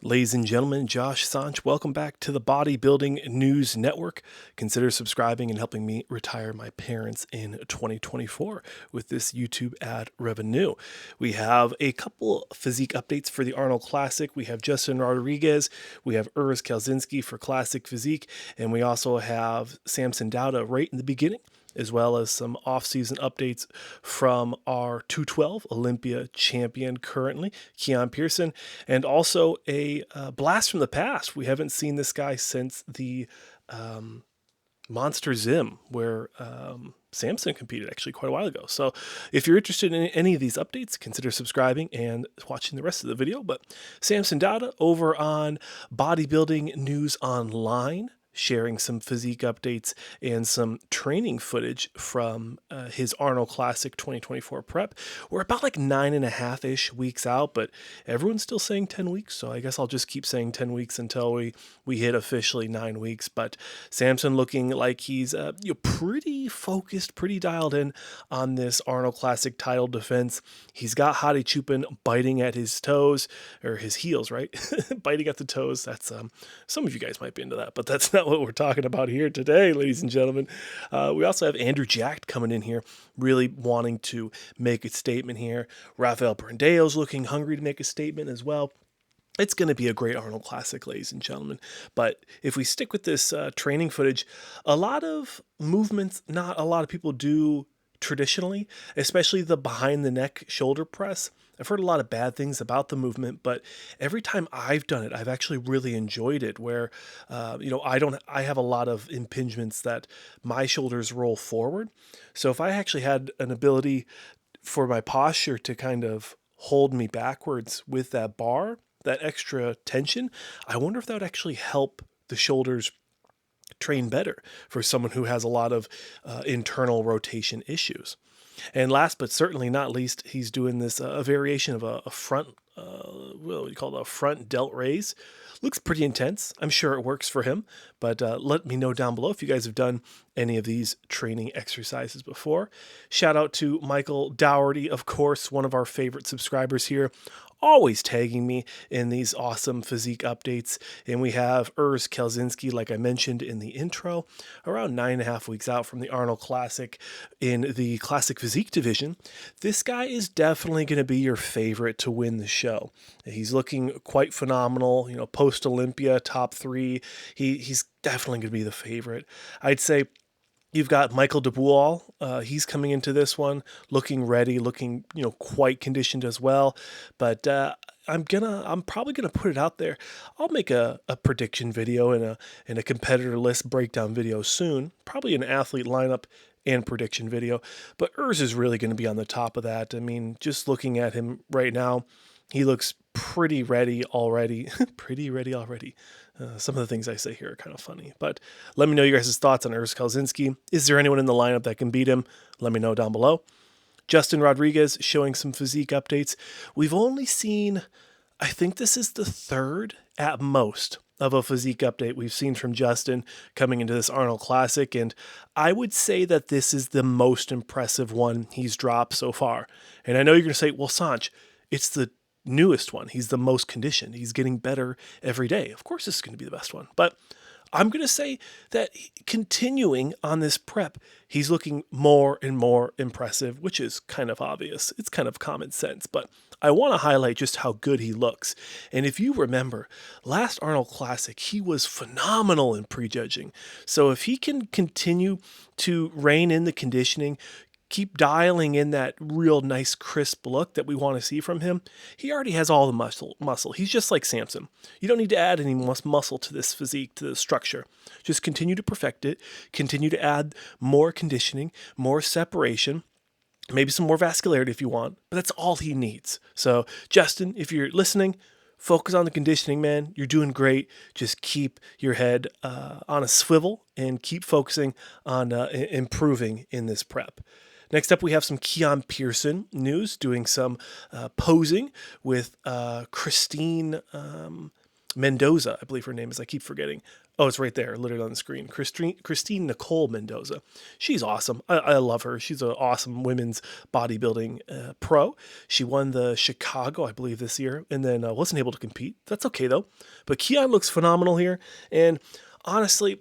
Ladies and gentlemen, Josh Sanch, welcome back to the Bodybuilding News Network. Consider subscribing and helping me retire my parents in 2024 with this YouTube ad revenue. We have a couple physique updates for the Arnold Classic. We have Justin Rodriguez, we have Urs Kalzinski for Classic Physique, and we also have Samson Dauda right in the beginning, as well as some off-season updates from our 212 Olympia champion currently, Keon Pearson, and also a blast from the past. We haven't seen this guy since the Monster Zim, where Samson competed actually quite a while ago. So if you're interested in any of these updates, consider subscribing and watching the rest of the video. But Samson Dauda over on Bodybuilding News Online, sharing some physique updates and some training footage from his Arnold Classic 2024 prep. We're about like 9.5-ish weeks out, but everyone's still saying 10 weeks, so I guess I'll just keep saying 10 weeks until we hit officially 9 weeks. But Samson looking like he's pretty focused, pretty dialed in on this Arnold Classic title defense. He's got Hadi Chupin biting at his toes, or his heels, right? Biting at the toes. That's some of you guys might be into that, but that's not what we're talking about here today, ladies and gentlemen. We also have Andrew Jacked coming in here, really wanting to make a statement here. Rafael Brandeo's looking hungry to make a statement as well. It's going to be a great Arnold Classic, ladies and gentlemen. But if we stick with this training footage, a lot of movements not a lot of people do traditionally, especially the behind the neck shoulder press. I've heard a lot of bad things about the movement, but every time I've done it, I've actually really enjoyed it, where, I have a lot of impingements that my shoulders roll forward. So if I actually had an ability for my posture to kind of hold me backwards with that bar, that extra tension, I wonder if that would actually help the shoulders train better for someone who has a lot of internal rotation issues. And last but certainly not least, he's doing this a variation of a front, what do you call it, a front delt raise. Looks pretty intense. I'm sure it works for him, but let me know down below if you guys have done any of these training exercises before. Shout out to Michael Dougherty, of course, one of our favorite subscribers here, always tagging me in these awesome physique updates. And we have Urs Kalzinski, like I mentioned in the intro, around 9.5 weeks out from the Arnold Classic in the Classic Physique division. This guy is definitely going to be your favorite to win the show. He's looking quite phenomenal, post-Olympia, top 3. He's definitely going to be the favorite. I'd say you've got Michael DeBual. He's coming into this one looking ready, looking quite conditioned as well. But I'm probably gonna put it out there. I'll make a prediction video and a competitor list breakdown video soon. Probably an athlete lineup and prediction video. But Urs is really going to be on the top of that. I mean, just looking at him right now, he looks pretty ready already. Pretty ready already. Some of the things I say here are kind of funny, but let me know your guys' thoughts on Urs Kalzinski. Is there anyone in the lineup that can beat him? Let me know down below. Justin Rodriguez showing some physique updates. We've only seen, I think this is the third at most of a physique update we've seen from Justin coming into this Arnold Classic, and I would say that this is the most impressive one he's dropped so far. And I know you're going to say, well, Sanch, it's the newest one. He's the most conditioned. He's getting better every day. Of course, this is going to be the best one. But I'm going to say that continuing on this prep, he's looking more and more impressive, which is kind of obvious. It's kind of common sense, but I want to highlight just how good he looks. And if you remember, last Arnold Classic, he was phenomenal in prejudging. So if he can continue to rein in the conditioning, keep dialing in that real nice crisp look that we want to see from him, he already has all the muscle. He's just like Samson. You don't need to add any muscle to this physique, to this structure. Just continue to perfect it, continue to add more conditioning, more separation, maybe some more vascularity if you want, but that's all he needs. So Justin, if you're listening, focus on the conditioning, man. You're doing great. Just keep your head on a swivel and keep focusing on improving in this prep. Next up, we have some Keon Pearson news, doing some posing with Christine Mendoza, I believe her name is. I keep forgetting. Oh, it's right there, literally on the screen. Christine Nicole Mendoza. She's awesome. I love her. She's an awesome women's bodybuilding pro. She won the Chicago, I believe, this year, and then wasn't able to compete. That's okay, though. But Keon looks phenomenal here. And honestly,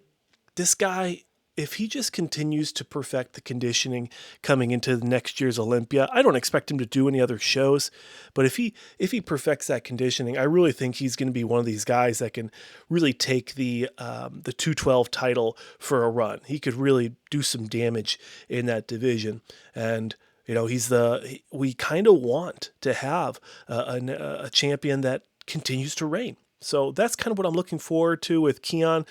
this guy, if he just continues to perfect the conditioning coming into the next year's Olympia, I don't expect him to do any other shows, but if he perfects that conditioning, I really think he's going to be one of these guys that can really take the 212 title for a run. He could really do some damage in that division, and you know we kind of want to have a champion that continues to reign. So that's kind of what I'm looking forward to with Keon.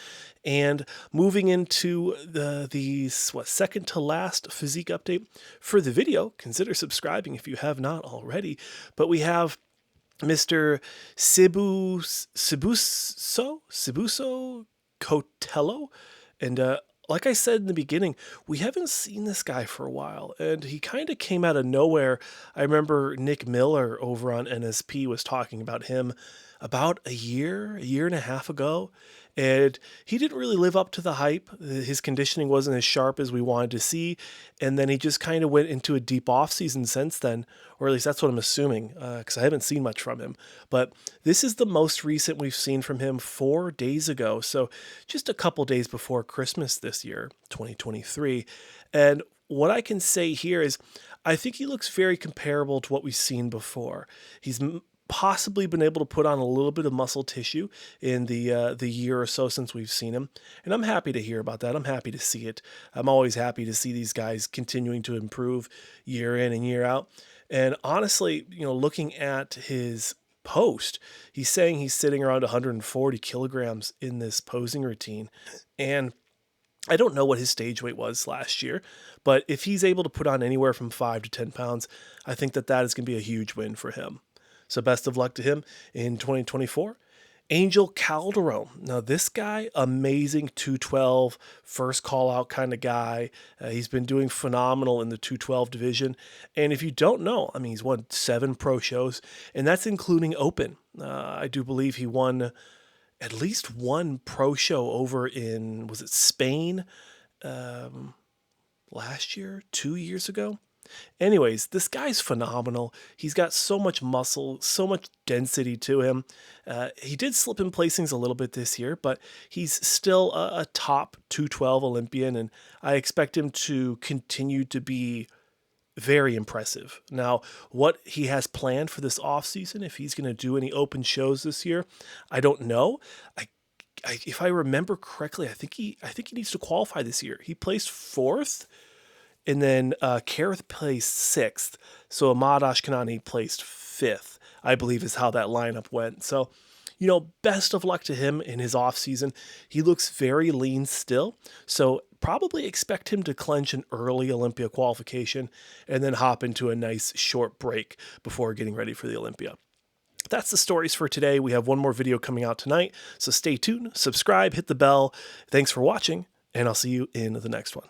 And moving into the second to last physique update for the video, consider subscribing if you have not already. But we have Mr. Sibusisokotelo. And like I said in the beginning, we haven't seen this guy for a while, and he kind of came out of nowhere. I remember Nick Miller over on NSP was talking about him about a year and a half ago, and he didn't really live up to the hype. His conditioning wasn't as sharp as we wanted to see, and then he just kind of went into a deep off season since then, or at least that's what I'm assuming, because I haven't seen much from him. But this is the most recent we've seen from him 4 days ago, so just a couple days before Christmas this year, 2023. And what I can say here is I think he looks very comparable to what we've seen before. He's possibly been able to put on a little bit of muscle tissue in the year or so since we've seen him, and I'm happy to hear about that. I'm happy to see it. I'm always happy to see these guys continuing to improve year in and year out. And honestly, you know, looking at his post, he's saying he's sitting around 140 kilograms in this posing routine, and I don't know what his stage weight was last year, but if he's able to put on anywhere from 5 to 10 pounds, I think that is going to be a huge win for him. So best of luck to him in 2024. Angel Calderon. Now this guy, amazing 212, first call out kind of guy. He's been doing phenomenal in the 212 division. And if you don't know, I mean, he's won 7 pro shows, and that's including open. I do believe he won at least one pro show over in, was it Spain last year, 2 years ago? Anyways, this guy's phenomenal. He's got so much muscle, so much density to him. He did slip in placings a little bit this year, but he's still a top 212 Olympian, and I expect him to continue to be very impressive. Now, what he has planned for this offseason, if he's going to do any open shows this year, I don't know. If I remember correctly, I think he needs to qualify this year. He placed 4th. And then Kareth placed 6th. So Ahmad Ashkanani placed 5th, I believe is how that lineup went. So, you know, best of luck to him in his offseason. He looks very lean still. So probably expect him to clinch an early Olympia qualification and then hop into a nice short break before getting ready for the Olympia. That's the stories for today. We have one more video coming out tonight. So stay tuned, subscribe, hit the bell. Thanks for watching, and I'll see you in the next one.